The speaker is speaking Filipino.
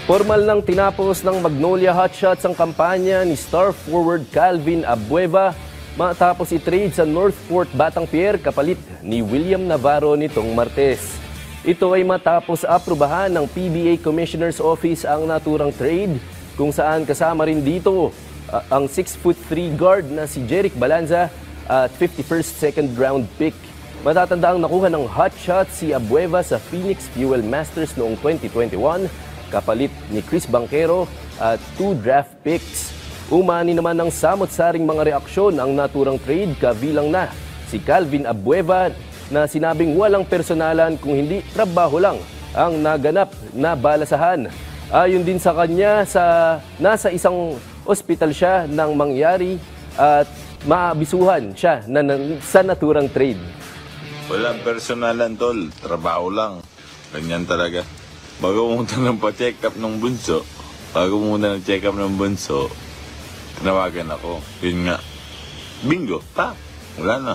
Formal nang tinapos ng Magnolia Hotshots ang kampanya ni star forward Calvin Abueva matapos i-trade sa Northport Batang-Pierre kapalit ni William Navarro nitong Martes. Ito ay matapos aprubahan ng PBA Commissioner's Office ang naturang trade kung saan kasama rin dito ang 6'3" guard na si Jerick Balanza at 51st second round pick. Matatanda ang nakuha ng hotshot si Abueva sa Phoenix Fuel Masters noong 2021 kapalit ni Chris Banquero at 2 draft picks. Umani naman ng samot-saring mga reaksyon ang naturang trade kabilang na si Calvin Abueva na sinabing walang personalan kung hindi trabaho lang ang naganap na balasahan. Ayon din sa kanya, nasa isang ospital siya nang mangyari at maabisuhan siya sa naturang trade. Walang personalan, tol. Trabaho lang. Ganyan talaga. Bago pumunta ng pa-check up ng bunso, tinawagan ako. Yun nga. Bingo. Wala na.